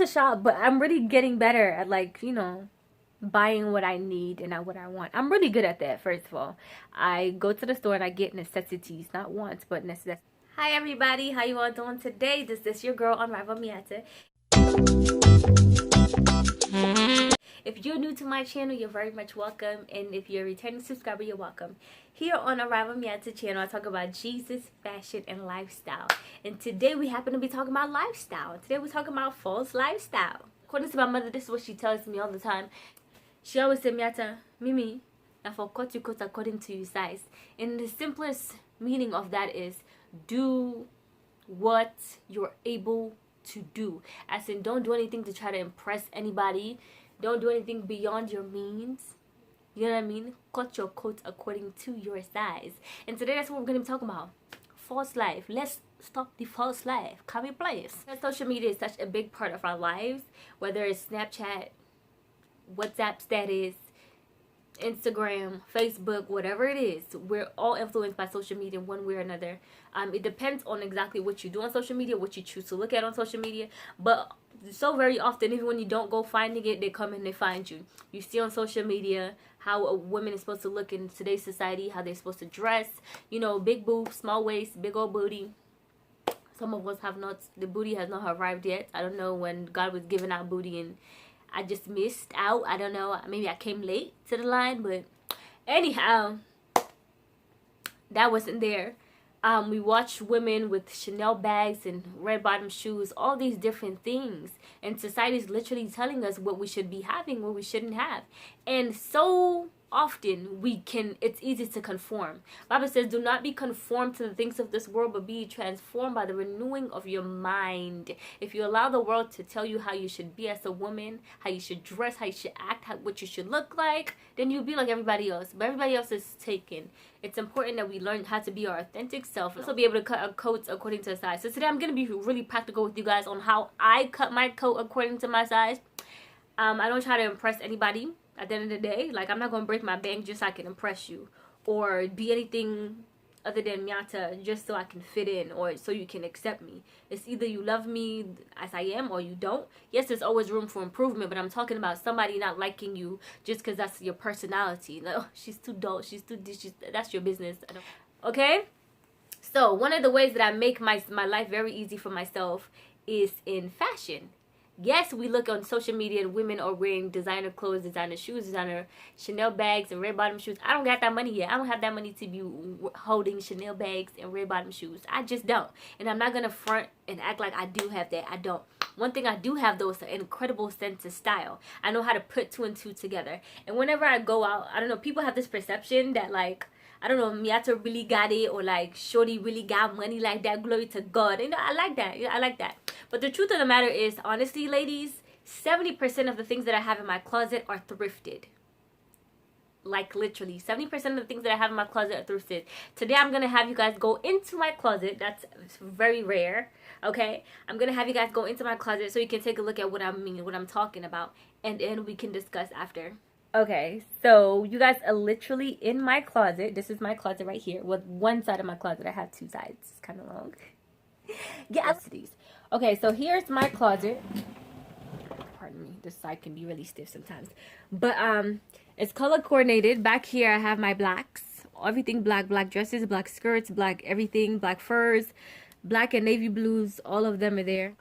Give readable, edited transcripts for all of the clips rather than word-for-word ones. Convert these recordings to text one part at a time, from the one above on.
to shop, but I'm really getting better at, like, you know, buying what I need and not what I want. I'm really good at that. First of all, I go to the store and I get necessities, not wants, but necessities. Hi everybody, how you all doing today? This is your girl UnrivaledMIATTA. If you're new to my channel, you're very much welcome, and if you're a returning subscriber, you're welcome. Here on UnrivaledMIATTA channel, I talk about Jesus, fashion, and lifestyle. And today we happen to be talking about lifestyle. Today we're talking about false lifestyle. According to my mother, this is what she tells me all the time. She always said, Miata, Mimi, I for cut you coat according to your size. And the simplest meaning of that is do what you're able to do. As in, don't do anything to try to impress anybody. Don't do anything beyond your means. You know what I mean? Cut your coat according to your size. And today that's what we're going to be talking about. False life. Let's stop the false life. Come in place. Social media is such a big part of our lives. Whether it's Snapchat, WhatsApp status, Instagram, Facebook, whatever it is, we're all influenced by social media one way or another. It depends on exactly what you do on social media, what you choose to look at on social media, but so very often, even when you don't go finding it, they come and they find you. You see on social media how a woman is supposed to look in today's society, how they're supposed to dress, you know, big boobs, small waist, big old booty. Some of us have not, the booty has not arrived yet. I don't know when God was giving out booty and I just missed out. I don't know. Maybe I came late to the line, but anyhow, that wasn't there. We watched women with Chanel bags and red bottom shoes, all these different things. And society is literally telling us what we should be having, what we shouldn't have. And so often it's easy to conform. Bible says, do not be conformed to the things of this world, but be transformed by the renewing of your mind. If you allow the world to tell you how you should be as a woman, how you should dress, how you should act, what you should look like, then you'll be like everybody else. But everybody else is taken. It's important that we learn how to be our authentic self. Also be able to cut our coats according to size. So today I'm going to be really practical with you guys on how I cut my coat according to my size. I don't try to impress anybody. At the end of the day, like, I'm not going to break my bank just so I can impress you. Or be anything other than Miata just so I can fit in or so you can accept me. It's either you love me as I am or you don't. Yes, there's always room for improvement, but I'm talking about somebody not liking you just because that's your personality. Like, oh, she's too dull, she's too this, that's your business. Okay? So, one of the ways that I make my life very easy for myself is in fashion. Yes, we look on social media and women are wearing designer clothes, designer shoes, designer Chanel bags and red bottom shoes. I don't got that money yet. I don't have that money to be holding Chanel bags and red bottom shoes. I just don't. And I'm not going to front and act like I do have that. I don't. One thing I do have, though, is an incredible sense of style. I know how to put two and two together. And whenever I go out, I don't know, people have this perception that, like, I don't know, Miata really got it, or like Shorty really got money like that. Glory to God. You know, I like that. I like that. But the truth of the matter is, honestly, ladies, 70% of the things that I have in my closet are thrifted. Like, literally, 70% of the things that I have in my closet are thrifted. Today, I'm going to have you guys go into my closet. That's very rare, okay? I'm going to have you guys go into my closet so you can take a look at what I mean, what I'm talking about. And then we can discuss after. Okay, so you guys are literally in my closet. This is my closet right here. With one side of my closet, I have two sides. It's kind of long. Yeah, these. Okay, so here's my closet. Pardon me, this side can be really stiff sometimes. But it's color coordinated. Back here, I have my blacks. Everything black. Black dresses, black skirts, black everything, black furs, black and navy blues. All of them are there.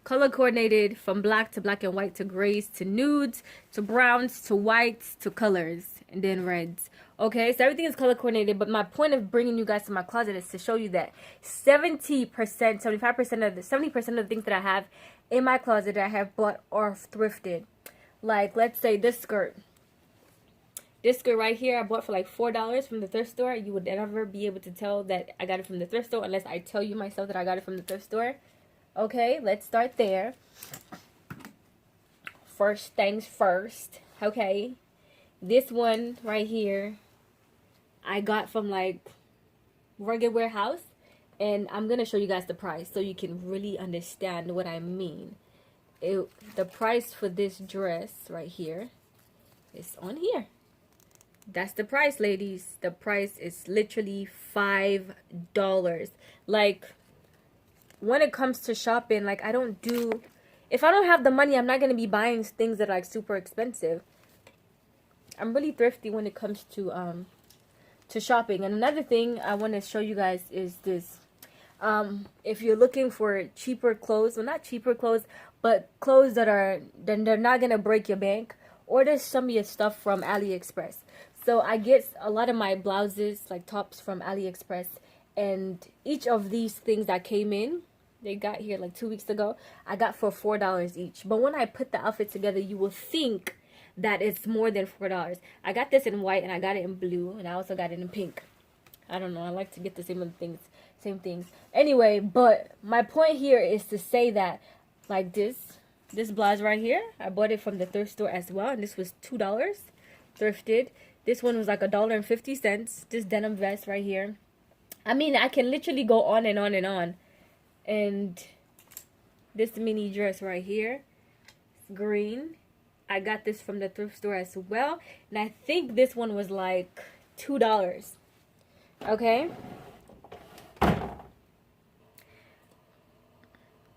Color coordinated from black to black and white to grays to nudes to browns to whites to colors and then reds. Okay, so everything is color coordinated, but my point of bringing you guys to my closet is to show you that 70%, 75% of the 70% of the things that I have in my closet that I have bought are thrifted. Like, let's say this skirt. This skirt right here I bought for like $4 from the thrift store. You would never be able to tell that I got it from the thrift store unless I tell you myself that I got it from the thrift store. Okay, let's start there. First things first. Okay, this one right here I got from like Rugged Warehouse, and I'm gonna show you guys the price so you can really understand what I mean. The price for this dress right here is on here. That's the price, ladies. The price is literally $5. Like, when it comes to shopping, like, I don't do if I don't have the money, I'm not going to be buying things that are like super expensive. I'm really thrifty when it comes to shopping. And another thing I want to show you guys is this. If you're looking for cheaper clothes, well, not cheaper clothes, but clothes that are, then they're not gonna break your bank, order some of your stuff from AliExpress. So I get a lot of my blouses, like tops, from AliExpress, and each of these things that came in, they got here like 2 weeks ago, I got for $4 each. But when I put the outfit together, you will think that it's more than $4. I got this in white, and I got it in blue, and I also got it in pink. I don't know, I like to get the same things. Anyway, but my point here is to say that, like this blouse right here, I bought it from the thrift store as well, and this was $2 thrifted. This one was like $1.50. This denim vest right here, I mean, I can literally go on and on and on. And this mini dress right here, it's green. I got this from the thrift store as well, and I think this one was like $2. Okay.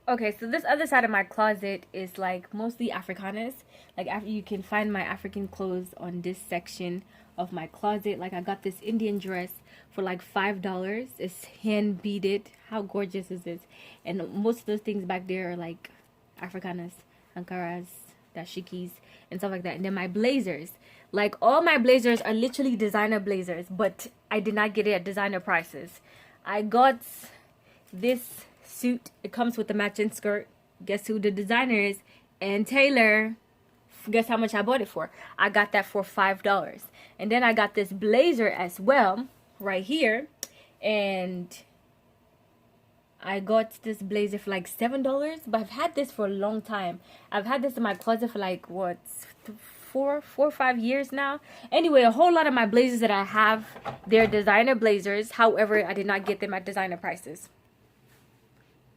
Okay, so this other side of my closet is like mostly Africanas. Like, after you can find my African clothes on this section of my closet. Like, I got this Indian dress for like $5. It's hand beaded. How gorgeous is this? And most of those things back there are like Africanas, Ankaras, dashikis, and stuff like that. And then my blazers. Like, all my blazers are literally designer blazers, but I did not get it at designer prices. I got this suit. It comes with a matching skirt. Guess who the designer is? And Taylor. Guess how much I bought it for? I got that for $5. And then I got this blazer as well, right here. And I got this blazer for like $7. But I've had this for a long time. I've had this in my closet for like, what, 4 or 5 years now. Anyway, a whole lot of my blazers that I have, they're designer blazers. However, I did not get them at designer prices.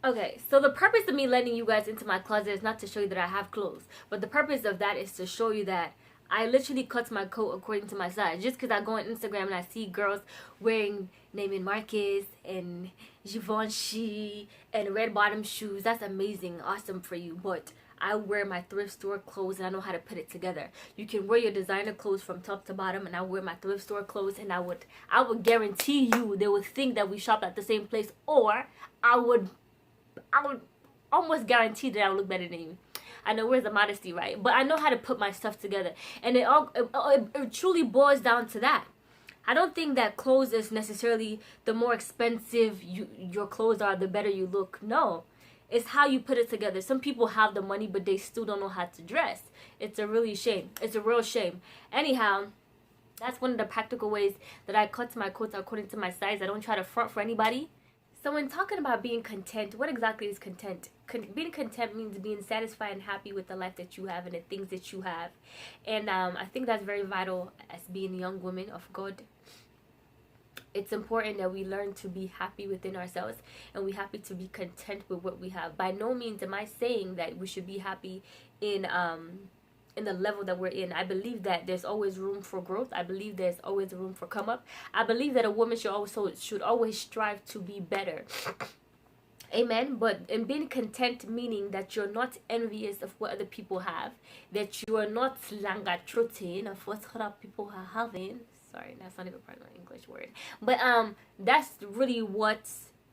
Okay, so the purpose of me letting you guys into my closet is not to show you that I have clothes, but the purpose of that is to show you that I literally cut my coat according to my size. Just because I go on Instagram and I see girls wearing Neiman Marcus and Givenchy and red bottom shoes, that's amazing, awesome for you. But I wear my thrift store clothes and I know how to put it together. You can wear your designer clothes from top to bottom, and I wear my thrift store clothes, and I would guarantee you they would think that we shopped at the same place, or I would almost guarantee that I would look better than you. I know, where's the modesty, right? But I know how to put my stuff together, and it truly boils down to that. I don't think that clothes is necessarily the more expensive your clothes are, the better you look. No, it's how you put it together. Some people have the money, but they still don't know how to dress. It's a really shame. It's a real shame. Anyhow, that's one of the practical ways that I cut my coats according to my size. I don't try to front for anybody. So when talking about being content, what exactly is content? Being content means being satisfied and happy with the life that you have and the things that you have. And I think that's very vital as being young women of God. It's important that we learn to be happy within ourselves, and we happy to be content with what we have. By no means am I saying that we should be happy in the level that we're in. I believe that there's always room for growth. I believe there's always room for come up. I believe that a woman should always strive to be better. Amen. But in being content, meaning that you're not envious of what other people have, that you are not langatrotin of what other people are having. Sorry, that's not even part of my English word. But that's really what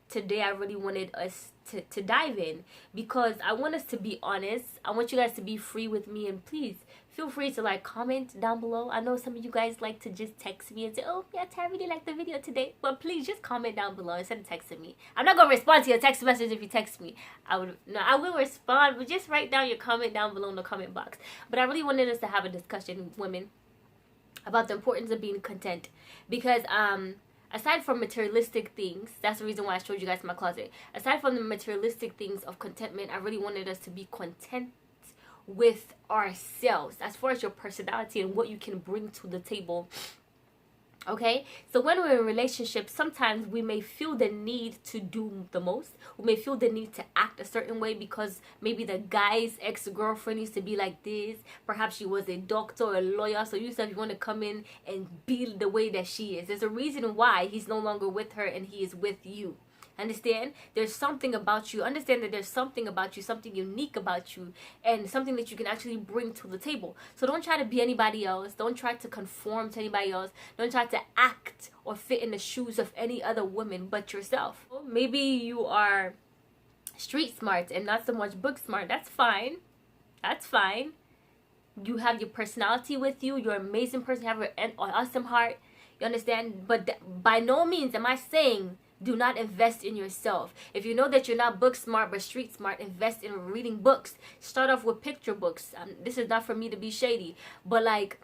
today I really wanted us to dive in, because I want us to be honest. I want you guys to be free with me, and please feel free to like comment down below. I know some of you guys like to just text me and say, oh yeah, I really liked the video today, but please just comment down below instead of texting me. I'm not gonna respond to your text message if you text me. I will respond, but just write down your comment down below in the comment box. But I really wanted us to have a discussion, women, about the importance of being content, because aside from materialistic things, that's the reason why I showed you guys my closet. Aside from the materialistic things of contentment, I really wanted us to be content with ourselves as far as your personality and what you can bring to the table. Okay, so when we're in relationships, sometimes we may feel the need to do the most. We may feel the need to act a certain way because maybe the guy's ex-girlfriend used to be like this. Perhaps she was a doctor or a lawyer, so you said you want to come in and be the way that she is. There's a reason why he's no longer with her and he is with you. Understand? There's something about you. Understand that there's something about you, something unique about you, and something that you can actually bring to the table. So don't try to be anybody else. Don't try to conform to anybody else. Don't try to act or fit in the shoes of any other woman but yourself. Maybe you are street smart and not so much book smart. That's fine. That's fine. You have your personality with you. You're an amazing person. You have an awesome heart. You understand? But by no means am I saying do not invest in yourself. If you know that you're not book smart but street smart, invest in reading books. Start off with picture books. This is not for me to be shady, but like,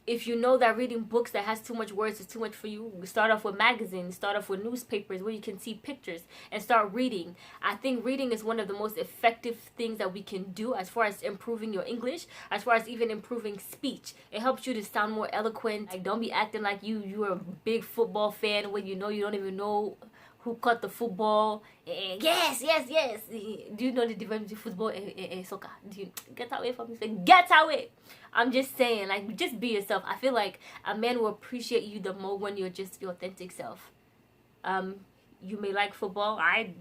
if you know that reading books that has too much words is too much for you, start off with magazines, start off with newspapers where you can see pictures and start reading. I think reading is one of the most effective things that we can do as far as improving your English, as far as even improving speech. It helps you to sound more eloquent. Like, don't be acting like you're a big football fan when you know you don't even know who caught the football. Yes. Do you know the difference between football and soccer? Do you get away from me? Get away. I'm just saying, like, just be yourself. I feel like a man will appreciate you the more when you're just your authentic self. You may like football. I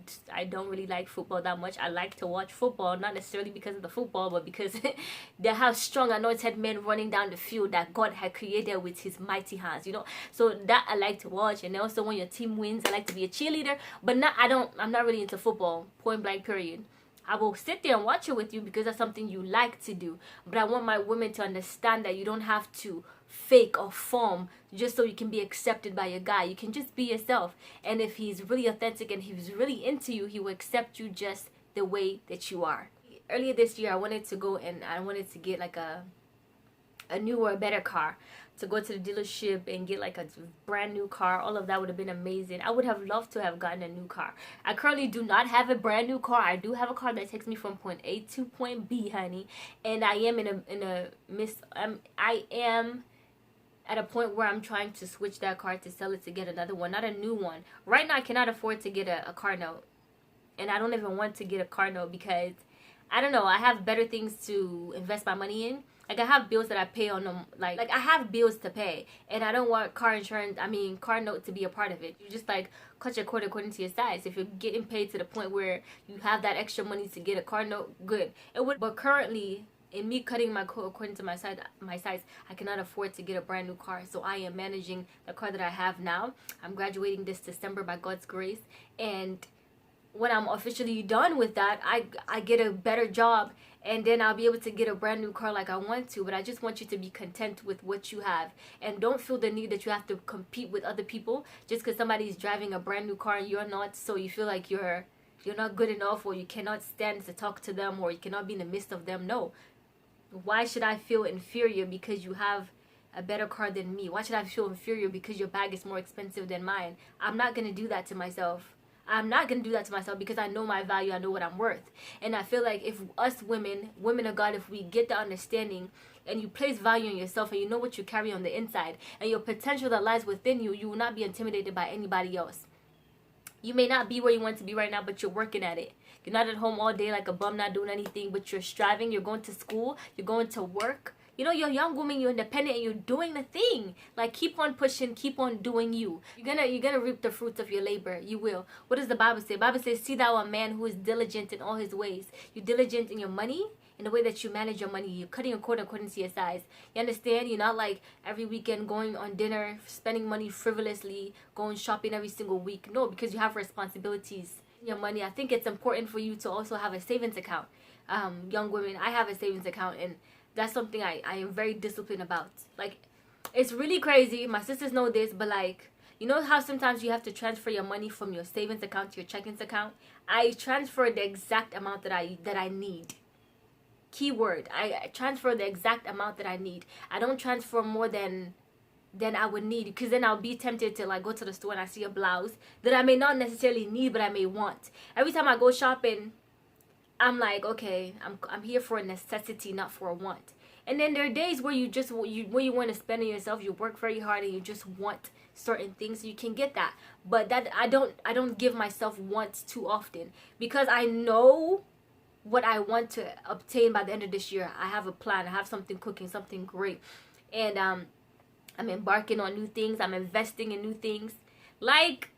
don't really like football that much. I like to watch football, not necessarily because of the football, but because they have strong anointed men running down the field that God had created with his mighty hands, you know. So that I like to watch. And also when your team wins, I like to be a cheerleader. But I'm not really into football, point blank period. I will sit there and watch it with you because that's something you like to do. But I want my women to understand that you don't have to fake or form just so you can be accepted by your guy. You can just be yourself. And if he's really authentic and he's really into you, he will accept you just the way that you are. Earlier this year, I wanted to go and I wanted to get like a new or a better car, to go to the dealership and get like a brand new car. All of that would have been amazing. I would have loved to have gotten a new car. I currently do not have a brand new car. I do have a car that takes me from point A to point B, honey, and I am I am at a point where I'm trying to switch that car to sell it to get another one, not a new one. Right now I cannot afford to get a car note, and I don't even want to get a car note because I don't know, I have better things to invest my money in. Like, I have bills that I pay on them. Like I have bills to pay, and I don't want car note to be a part of it. You just like cut your cord according to your size. If you're getting paid to the point where you have that extra money to get a car note, good. It would. But currently, in me cutting my cord according to my size, I cannot afford to get a brand new car. So I am managing the car that I have now. I'm graduating this December by God's grace, and when I'm officially done with that, I get a better job, and then I'll be able to get a brand new car like I want to. But I just want you to be content with what you have, and don't feel the need that you have to compete with other people just because somebody's driving a brand new car and you're not. So you feel like you're not good enough, or you cannot stand to talk to them, or you cannot be in the midst of them. No. Why should I feel inferior because you have a better car than me? Why should I feel inferior because your bag is more expensive than mine? I'm not going to do that to myself. I'm not going to do that to myself because I know my value. I know what I'm worth. And I feel like if us women of God, if we get the understanding and you place value in yourself and you know what you carry on the inside and your potential that lies within you, you will not be intimidated by anybody else. You may not be where you want to be right now, but you're working at it. You're not at home all day like a bum not doing anything, but you're striving. You're going to school. You're going to work. You know, you're a young woman, you're independent, and you're doing the thing. Like, keep on pushing, keep on doing you. You're gonna reap the fruits of your labor. You will. What does the Bible say? The Bible says, see thou a man who is diligent in all his ways. You're diligent in your money, in the way that you manage your money. You're cutting your cord according to your size. You understand? You're not like every weekend going on dinner, spending money frivolously, going shopping every single week. No, because you have responsibilities in your money. I think it's important for you to also have a savings account. Young women, I have a savings account, and that's something I am very disciplined about. Like, it's really crazy. My sisters know this, but like, you know how sometimes you have to transfer your money from your savings account to your checkings account? I transfer the exact amount that I need. Keyword, I transfer the exact amount that I need. I don't transfer more than I would need, because then I'll be tempted to like go to the store and I see a blouse that I may not necessarily need, but I may want. Every time I go shopping, I'm like, okay, I'm here for a necessity, not for a want. And then there are days where you want to spend on yourself. You work very hard and you just want certain things. You can get that, but that I don't give myself wants too often, because I know what I want to obtain by the end of this year. I have a plan. I have something cooking, something great, and I'm embarking on new things. I'm investing in new things. Like,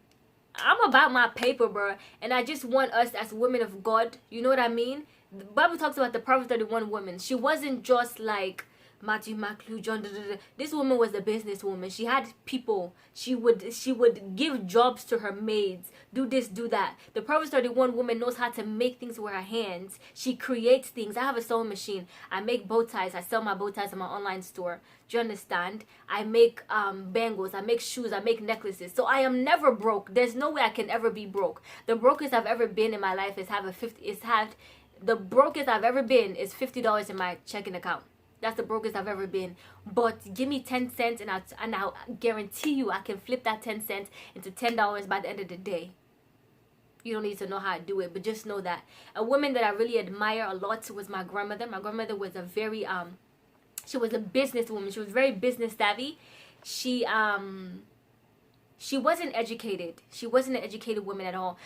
I'm about my paper, bro, and I just want us as women of God, you know what I mean? The Bible talks about the Proverbs 31 woman. She wasn't just like Matthew, McClue, John. Da, da, da. This woman was a businesswoman. She had people. She would give jobs to her maids. Do this, do that. The Proverbs 31 woman knows how to make things with her hands. She creates things. I have a sewing machine. I make bow ties. I sell my bow ties in my online store. Do you understand? I make bangles. I make shoes. I make necklaces. So I am never broke. There's no way I can ever be broke. The brokest I've ever been in my life is the brokest I've ever been is $50 in my checking account. That's the brokest I've ever been. But give me 10 cents and I'll guarantee you I can flip that 10 cents into $10 by the end of the day. You don't need to know how to do it, but just know that. A woman that I really admire a lot was my grandmother. My grandmother was a very she was a businesswoman. She was very business savvy. She wasn't educated. She wasn't an educated woman at all.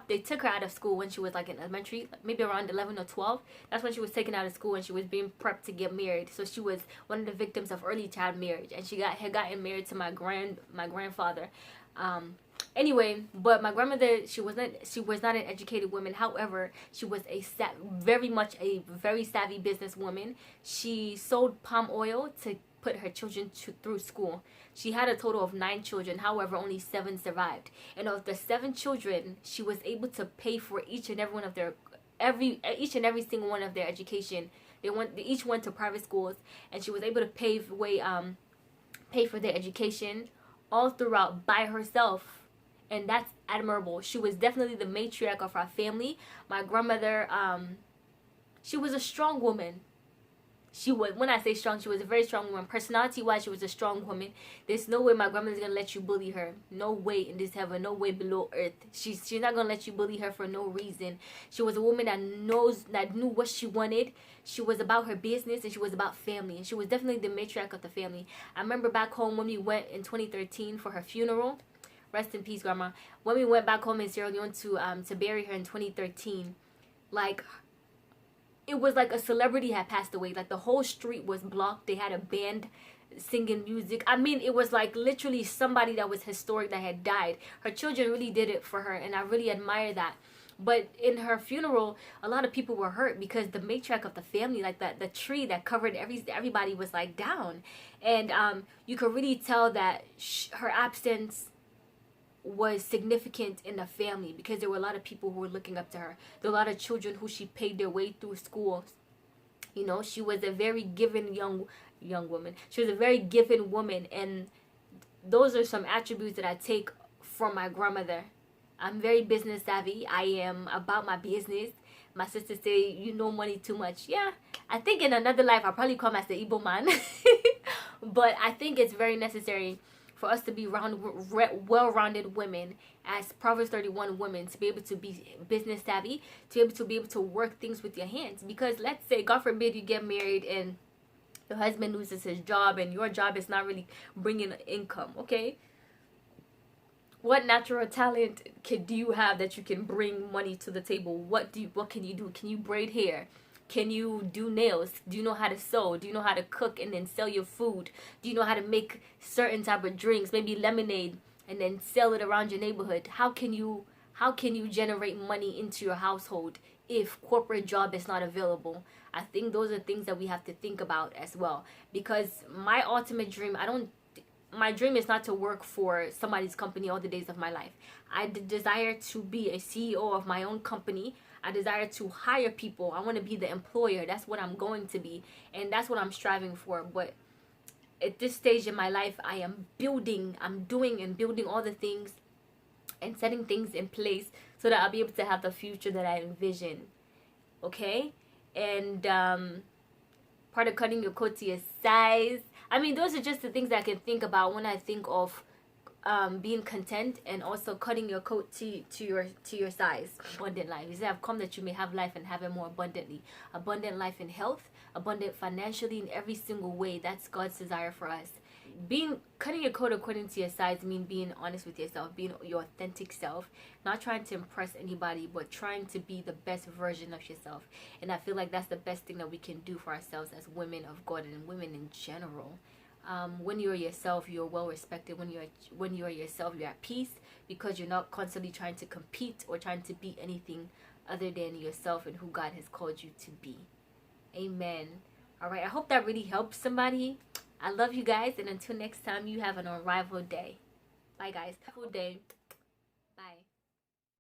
They took her out of school when she was like in elementary, maybe around 11 or 12. That's when she was taken out of school and she was being prepped to get married. So she was one of the victims of early child marriage, and she had gotten married to my grandfather. Anyway, but my grandmother, she was not an educated woman. However, she was very much a very savvy businesswoman. She sold palm oil to put her children through school. She had a total of 9 children. However, only 7 survived. And of the 7 children, she was able to pay for each and every single one of their education. They each went to private schools, and she was able to pay for their education all throughout by herself. And that's admirable. She was definitely the matriarch of our family. My grandmother, she was a strong woman. When I say strong, she was a very strong woman. Personality-wise, she was a strong woman. There's no way my grandmother's going to let you bully her. No way in this heaven. No way below earth. She's not going to let you bully her for no reason. She was a woman that knew what she wanted. She was about her business, and she was about family. And she was definitely the matriarch of the family. I remember back home when we went in 2013 for her funeral. Rest in peace, Grandma. When we went back home in Sierra Leone to bury her in 2013, it was like a celebrity had passed away. Like the whole street was blocked. They had a band singing music. I mean, it was like literally somebody that was historic that had died. Her children really did it for her, and I really admire that. But in her funeral, a lot of people were hurt because the matriarch of the family, like the tree that covered everybody, was like down, and you could really tell that her absence was significant in the family because there were a lot of people who were looking up to her. There were a lot of children who she paid their way through school. You know, she was a very given young woman. She was a very given woman, and those are some attributes that I take from my grandmother. I'm very business savvy. I am about my business. My sisters say, you know money too much. Yeah, I think in another life I'll probably come as the Igbo man. But I think it's very necessary for us to be well-rounded women, as Proverbs 31 women, to be able to be business savvy, to be able to work things with your hands. Because let's say, God forbid, you get married and your husband loses his job and your job is not really bringing income, okay? What natural talent do you have that you can bring money to the table? What can you do? Can you braid hair? Can you do nails? Do you know how to sew? Do you know how to cook and then sell your food? Do you know how to make certain type of drinks, maybe lemonade, and then sell it around your neighborhood? How can you generate money into your household if corporate job is not available? I think those are things that we have to think about as well. Because my ultimate dream, my dream is not to work for somebody's company all the days of my life. I desire to be a CEO of my own company. I desire to hire people. I want to be the employer. That's what I'm going to be, and that's what I'm striving for. But at this stage in my life, I'm doing and building all the things and setting things in place so that I'll be able to have the future that I envision. Okay? And part of cutting your coat to your size. I mean, those are just the things that I can think about when I think of being content, and also cutting your coat to your size. Abundant life. He said, I've come that you may have life and have it more abundantly. Abundant life in health, abundant financially, in every single way. That's God's desire for us. Cutting your coat according to your size means being honest with yourself, being your authentic self, not trying to impress anybody, but trying to be the best version of yourself. And I feel like that's the best thing that we can do for ourselves as women of God and women in general. When you're yourself, you're well respected. When you're yourself, you're at peace, because you're not constantly trying to compete or trying to be anything other than yourself and who God has called you to be. Amen. All right, I hope that really helps somebody. I love you guys, and until next time, you have an unrivaled day. Bye, guys. Have a good day. Bye.